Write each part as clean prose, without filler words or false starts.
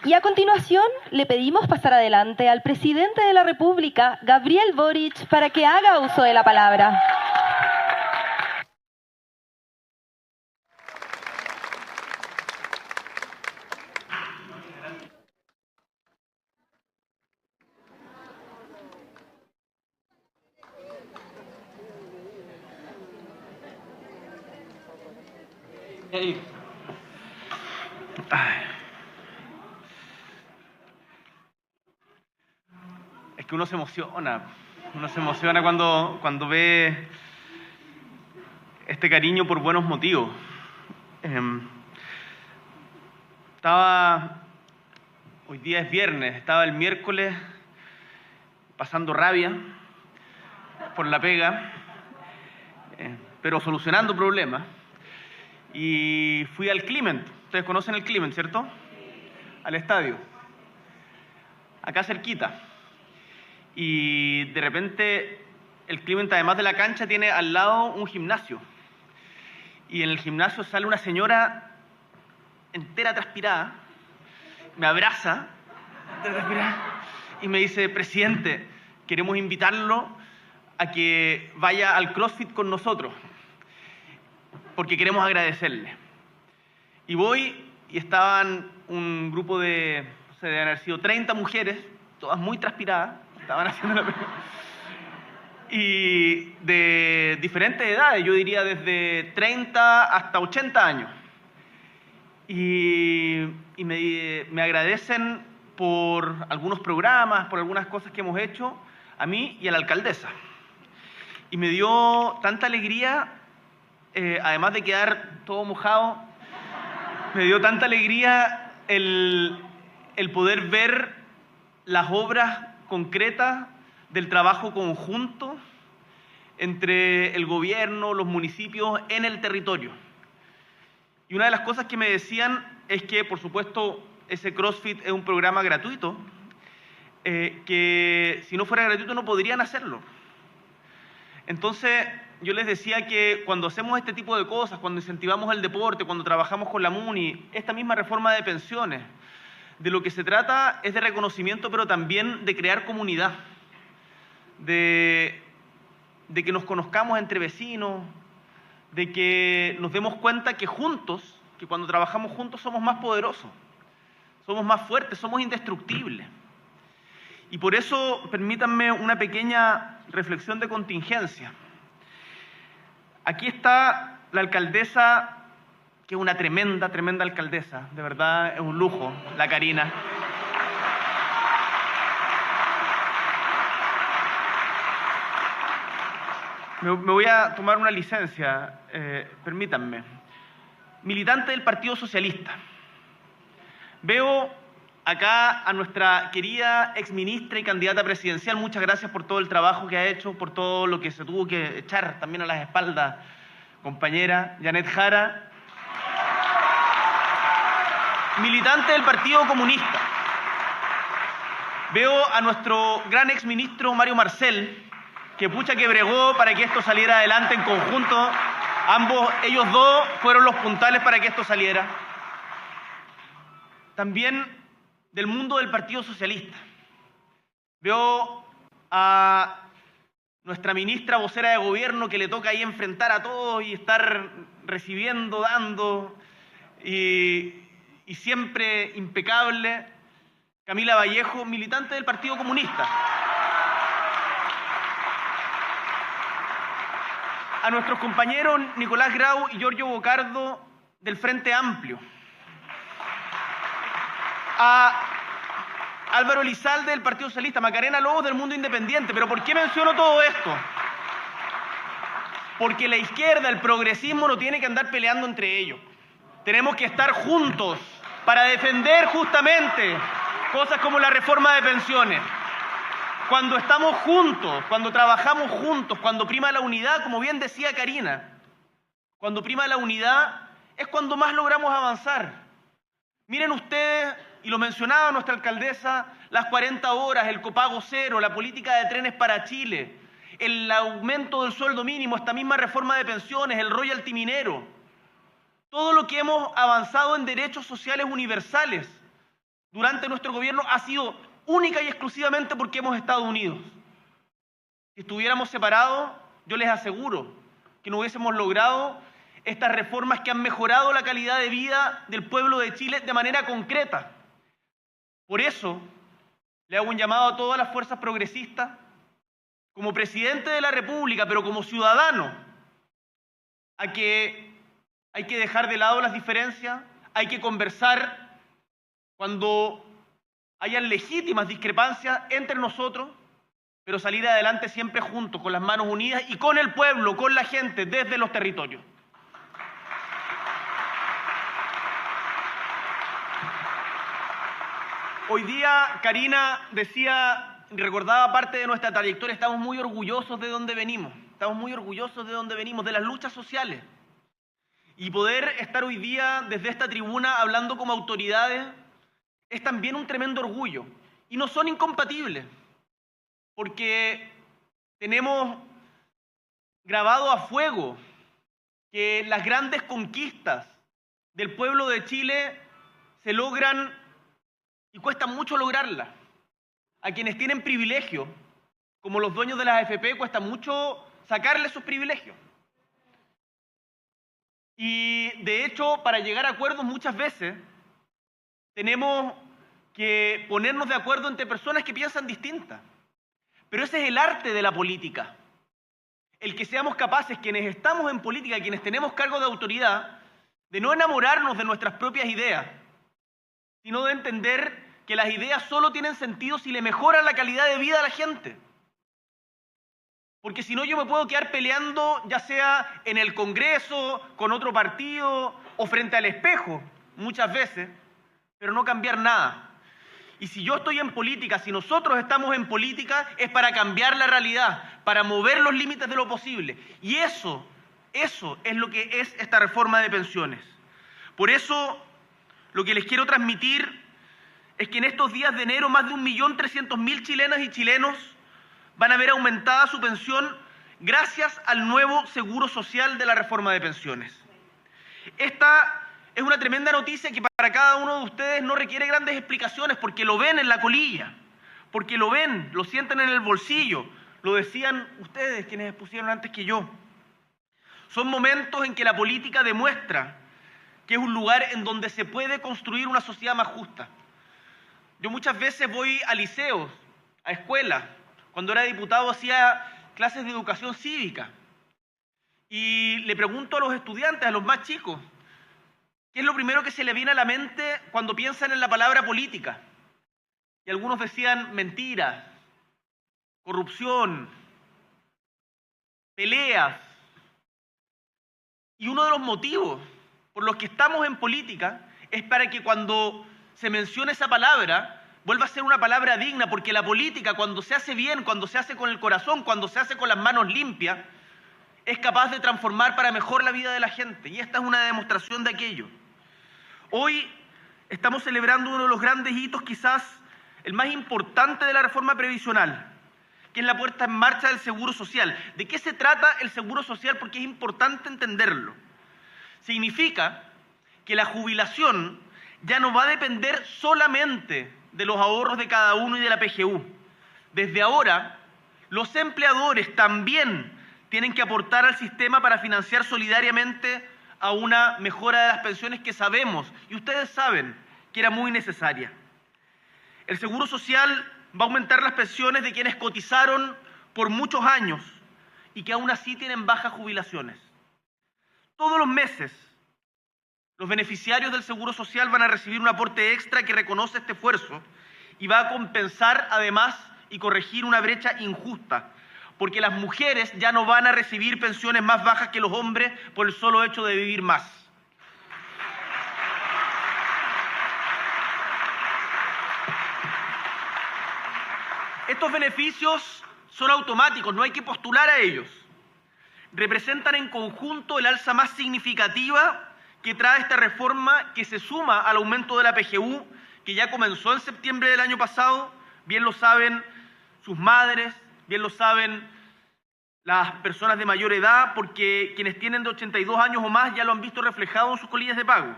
Y a continuación le pedimos pasar adelante al presidente de la República, Gabriel Boric, para que haga uso de la palabra. Es que uno se emociona cuando ve este cariño por buenos motivos. Hoy día es viernes, estaba el miércoles pasando rabia por la pega, pero solucionando problemas. Y fui al Climent. Ustedes conocen el Climent, ¿cierto? Al estadio. Acá cerquita. Y de repente el Climent, además de la cancha, tiene al lado un gimnasio. Y en el gimnasio sale una señora entera transpirada, me abraza, entera transpirada, y me dice: presidente, queremos invitarlo a que vaya al CrossFit con nosotros, porque queremos agradecerle. Y voy, y estaban un grupo de, no sé, deben haber sido 30 mujeres, todas muy transpiradas, estaban haciendo la pega, y de diferentes edades, yo diría desde 30 hasta 80 años. Y me agradecen por algunos programas, por algunas cosas que hemos hecho, a mí y a la alcaldesa. Y me dio tanta alegría, además de quedar todo mojado, me dio tanta alegría el poder ver las obras concretas del trabajo conjunto entre el gobierno, los municipios, en el territorio. Y una de las cosas que me decían es que, por supuesto, ese CrossFit es un programa gratuito, que si no fuera gratuito no podrían hacerlo. Entonces, yo les decía que cuando hacemos este tipo de cosas, cuando incentivamos el deporte, cuando trabajamos con la MUNI, esta misma reforma de pensiones, de lo que se trata es de reconocimiento, pero también de crear comunidad, de que nos conozcamos entre vecinos, de que nos demos cuenta que juntos, que cuando trabajamos juntos somos más poderosos, somos más fuertes, somos indestructibles. Y por eso permítanme una pequeña reflexión de contingencia. Aquí está la alcaldesa, que es una tremenda, tremenda alcaldesa, de verdad es un lujo, la Karina. Me voy a tomar una licencia, permítanme. Militante del Partido Socialista. Veo acá a nuestra querida exministra y candidata presidencial. Muchas gracias por todo el trabajo que ha hecho, por todo lo que se tuvo que echar también a las espaldas, compañera Janet Jara. Militante del Partido Comunista. Veo a nuestro gran exministro Mario Marcel, que pucha que bregó para que esto saliera adelante en conjunto. Ellos dos fueron los puntales para que esto saliera. También del mundo del Partido Socialista. Veo a nuestra ministra vocera de gobierno, que le toca ahí enfrentar a todos y estar recibiendo, dando, y siempre impecable. Camila Vallejo, militante del Partido Comunista. A nuestros compañeros Nicolás Grau y Giorgio Bocardo del Frente Amplio. A Álvaro Elizalde del Partido Socialista, Macarena Lobos del Mundo Independiente. ¿Pero por qué menciono todo esto? Porque la izquierda, el progresismo, no tiene que andar peleando entre ellos. Tenemos que estar juntos para defender justamente cosas como la reforma de pensiones. Cuando estamos juntos, cuando trabajamos juntos, cuando prima la unidad, como bien decía Karina, cuando prima la unidad es cuando más logramos avanzar. Miren ustedes, y lo mencionaba nuestra alcaldesa, las 40 horas, el copago cero, la política de trenes para Chile, el aumento del sueldo mínimo, esta misma reforma de pensiones, el royalty minero, todo lo que hemos avanzado en derechos sociales universales, durante nuestro gobierno ha sido única y exclusivamente porque hemos estado unidos. Si estuviéramos separados, yo les aseguro que no hubiésemos logrado estas reformas que han mejorado la calidad de vida del pueblo de Chile de manera concreta. Por eso, le hago un llamado a todas las fuerzas progresistas, como presidente de la República, pero como ciudadano, a que hay que dejar de lado las diferencias, hay que conversar cuando hayan legítimas discrepancias entre nosotros, pero salir adelante siempre juntos, con las manos unidas y con el pueblo, con la gente, desde los territorios. Hoy día Karina decía, recordaba parte de nuestra trayectoria, estamos muy orgullosos de dónde venimos, de las luchas sociales. Y poder estar hoy día desde esta tribuna hablando como autoridades es también un tremendo orgullo. Y no son incompatibles, porque tenemos grabado a fuego que las grandes conquistas del pueblo de Chile se logran y cuesta mucho lograrlas. A quienes tienen privilegios, como los dueños de las AFP, cuesta mucho sacarles sus privilegios. Y de hecho, para llegar a acuerdos muchas veces tenemos que ponernos de acuerdo entre personas que piensan distintas. Pero ese es el arte de la política. El que seamos capaces, quienes estamos en política, quienes tenemos cargo de autoridad, de no enamorarnos de nuestras propias ideas, sino de entender que las ideas solo tienen sentido si le mejoran la calidad de vida a la gente. Porque si no, yo me puedo quedar peleando, ya sea en el Congreso, con otro partido o frente al espejo, muchas veces, pero no cambiar nada. Y si yo estoy en política, si nosotros estamos en política, es para cambiar la realidad, para mover los límites de lo posible. Y eso es lo que es esta reforma de pensiones. Por eso, lo que les quiero transmitir es que en estos días de enero más de 1.300.000 chilenas y chilenos van a ver aumentada su pensión gracias al nuevo seguro social de la reforma de pensiones. Esta es una tremenda noticia que para cada uno de ustedes no requiere grandes explicaciones porque lo ven en la colilla, porque lo ven, lo sienten en el bolsillo, lo decían ustedes quienes expusieron antes que yo. Son momentos en que la política demuestra que es un lugar en donde se puede construir una sociedad más justa. Yo muchas veces voy a liceos, a escuelas. Cuando era diputado hacía clases de educación cívica y le pregunto a los estudiantes, a los más chicos, ¿qué es lo primero que se le viene a la mente cuando piensan en la palabra política? Y algunos decían mentiras, corrupción, peleas. Y uno de los motivos por los que estamos en política es para que cuando se mencione esa palabra vuelva a ser una palabra digna, porque la política, cuando se hace bien, cuando se hace con el corazón, cuando se hace con las manos limpias, es capaz de transformar para mejor la vida de la gente. Y esta es una demostración de aquello. Hoy estamos celebrando uno de los grandes hitos, quizás el más importante de la reforma previsional, que es la puesta en marcha del Seguro Social. ¿De qué se trata el Seguro Social? Porque es importante entenderlo. Significa que la jubilación ya no va a depender solamente de los ahorros de cada uno y de la PGU. Desde ahora, los empleadores también tienen que aportar al sistema para financiar solidariamente a una mejora de las pensiones que sabemos, y ustedes saben, que era muy necesaria. El Seguro Social va a aumentar las pensiones de quienes cotizaron por muchos años y que aún así tienen bajas jubilaciones. Todos los meses, los beneficiarios del Seguro Social van a recibir un aporte extra que reconoce este esfuerzo y va a compensar además y corregir una brecha injusta, porque las mujeres ya no van a recibir pensiones más bajas que los hombres por el solo hecho de vivir más. Estos beneficios son automáticos, no hay que postular a ellos. Representan en conjunto el alza más significativa que trae esta reforma, que se suma al aumento de la PGU, que ya comenzó en septiembre del año pasado. Bien lo saben sus madres, bien lo saben las personas de mayor edad, porque quienes tienen de 82 años o más ya lo han visto reflejado en sus colillas de pago.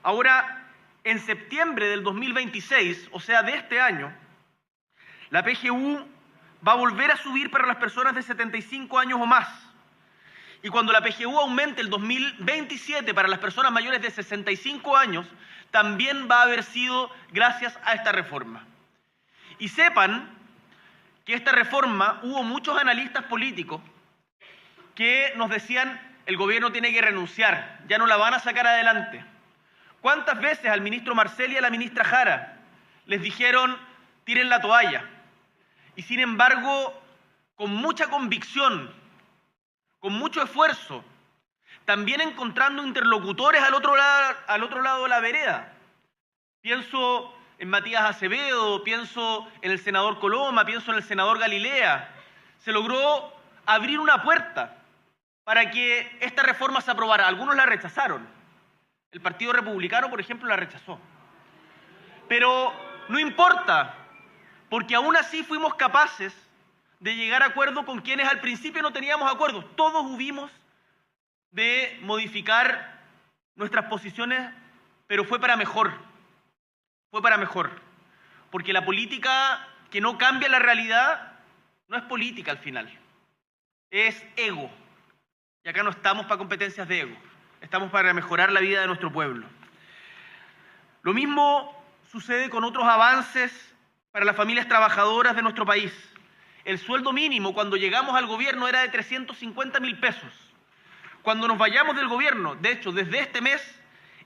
Ahora, en septiembre del 2026, o sea, de este año, la PGU va a volver a subir para las personas de 75 años o más. Y cuando la PGU aumente el 2027 para las personas mayores de 65 años, también va a haber sido gracias a esta reforma. Y sepan que esta reforma, hubo muchos analistas políticos que nos decían, el gobierno tiene que renunciar, ya no la van a sacar adelante. ¿Cuántas veces al ministro Marcel y a la ministra Jara les dijeron, tiren la toalla? Y sin embargo, con mucha convicción, con mucho esfuerzo, también encontrando interlocutores al otro lado de la vereda. Pienso en Matías Acevedo, pienso en el senador Coloma, pienso en el senador Galilea. Se logró abrir una puerta para que esta reforma se aprobara. Algunos la rechazaron. El Partido Republicano, por ejemplo, la rechazó. Pero no importa, porque aún así fuimos capaces de llegar a acuerdo con quienes al principio no teníamos acuerdos. Todos hubimos de modificar nuestras posiciones, pero fue para mejor. Fue para mejor. Porque la política que no cambia la realidad no es política al final. Es ego. Y acá no estamos para competencias de ego. Estamos para mejorar la vida de nuestro pueblo. Lo mismo sucede con otros avances para las familias trabajadoras de nuestro país. El sueldo mínimo cuando llegamos al gobierno era de 350.000 pesos. Cuando nos vayamos del gobierno, de hecho, desde este mes,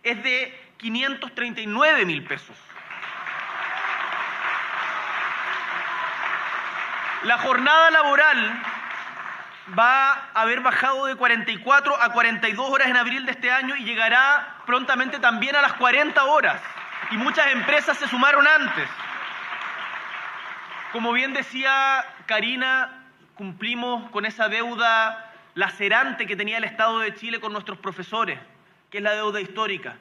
es de 539.000 pesos. La jornada laboral va a haber bajado de 44 a 42 horas en abril de este año y llegará prontamente también a las 40 horas. Y muchas empresas se sumaron antes. Como bien decía Karina, cumplimos con esa deuda lacerante que tenía el Estado de Chile con nuestros profesores, que es la deuda histórica.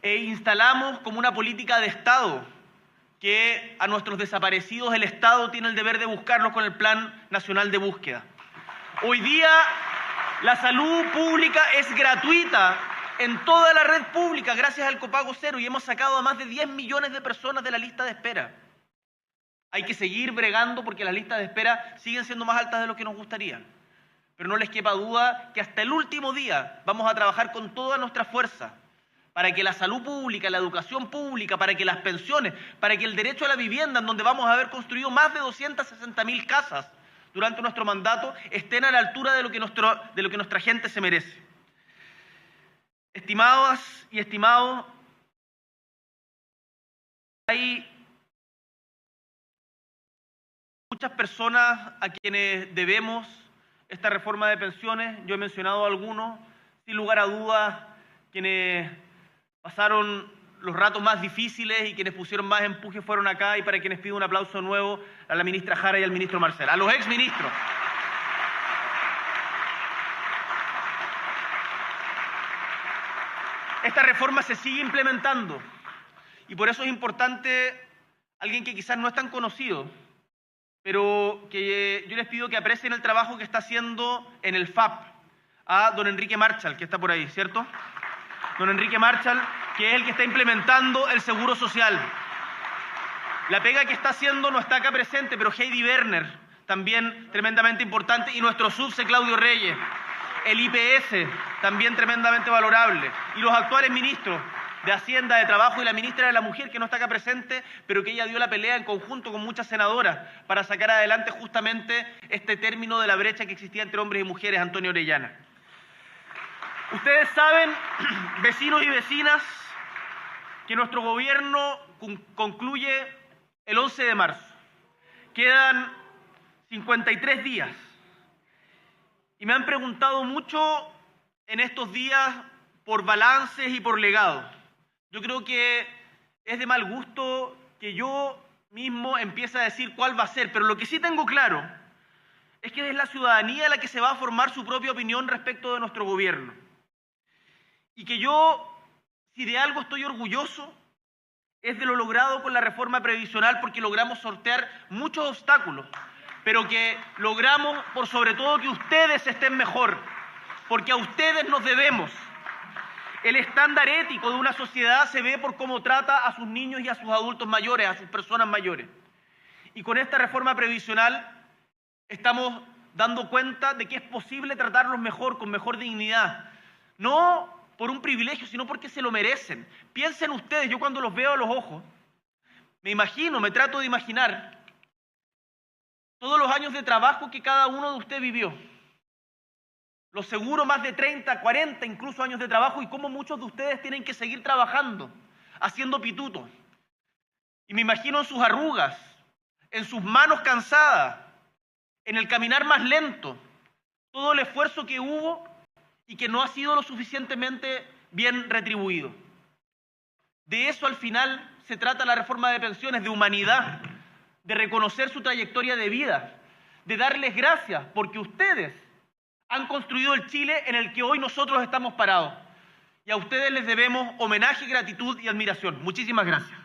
E instalamos como una política de Estado que a nuestros desaparecidos el Estado tiene el deber de buscarlos con el Plan Nacional de Búsqueda. Hoy día la salud pública es gratuita en toda la red pública gracias al copago cero y hemos sacado a más de 10 millones de personas de la lista de espera. Hay que seguir bregando porque las listas de espera siguen siendo más altas de lo que nos gustaría. Pero no les quepa duda que hasta el último día vamos a trabajar con toda nuestra fuerza para que la salud pública, la educación pública, para que las pensiones, para que el derecho a la vivienda, en donde vamos a haber construido más de 260.000 casas durante nuestro mandato, estén a la altura de lo que nuestra gente se merece. Estimadas y estimados, hay muchas personas a quienes debemos esta reforma de pensiones. Yo he mencionado algunos, sin lugar a dudas, quienes pasaron los ratos más difíciles y quienes pusieron más empuje fueron acá, y para quienes pido un aplauso nuevo a la ministra Jara y al ministro Marcel, a los exministros. Esta reforma se sigue implementando y por eso es importante alguien que quizás no es tan conocido, pero que yo les pido que aprecien el trabajo que está haciendo en el FAP, a don Enrique Marchal, que está por ahí, ¿cierto? Don Enrique Marchal, que es el que está implementando el seguro social. La pega que está haciendo no está acá presente, pero Heidi Werner, también tremendamente importante, y nuestro subse Claudio Reyes. El IPS, también tremendamente valorable. Y los actuales ministros de Hacienda, de Trabajo y la ministra de la Mujer, que no está acá presente, pero que ella dio la pelea en conjunto con muchas senadoras para sacar adelante justamente este término de la brecha que existía entre hombres y mujeres, Antonio Orellana. Ustedes saben, vecinos y vecinas, que nuestro gobierno concluye el 11 de marzo. Quedan 53 días. Y me han preguntado mucho en estos días por balances y por legados. Yo creo que es de mal gusto que yo mismo empiece a decir cuál va a ser, pero lo que sí tengo claro es que es la ciudadanía la que se va a formar su propia opinión respecto de nuestro gobierno. Y que yo, si de algo estoy orgulloso, es de lo logrado con la reforma previsional, porque logramos sortear muchos obstáculos, pero que logramos, por sobre todo, que ustedes estén mejor, porque a ustedes nos debemos. El estándar ético de una sociedad se ve por cómo trata a sus niños y a sus adultos mayores, a sus personas mayores. Y con esta reforma previsional estamos dando cuenta de que es posible tratarlos mejor, con mejor dignidad. No por un privilegio, sino porque se lo merecen. Piensen ustedes, yo cuando los veo a los ojos, me trato de imaginar todos los años de trabajo que cada uno de ustedes vivió. Los seguro más de 30, 40, incluso años de trabajo, y cómo muchos de ustedes tienen que seguir trabajando, haciendo pitutos. Y me imagino en sus arrugas, en sus manos cansadas, en el caminar más lento, todo el esfuerzo que hubo y que no ha sido lo suficientemente bien retribuido. De eso al final se trata la reforma de pensiones, de humanidad, de reconocer su trayectoria de vida, de darles gracias porque ustedes han construido el Chile en el que hoy nosotros estamos parados. Y a ustedes les debemos homenaje, gratitud y admiración. Muchísimas gracias.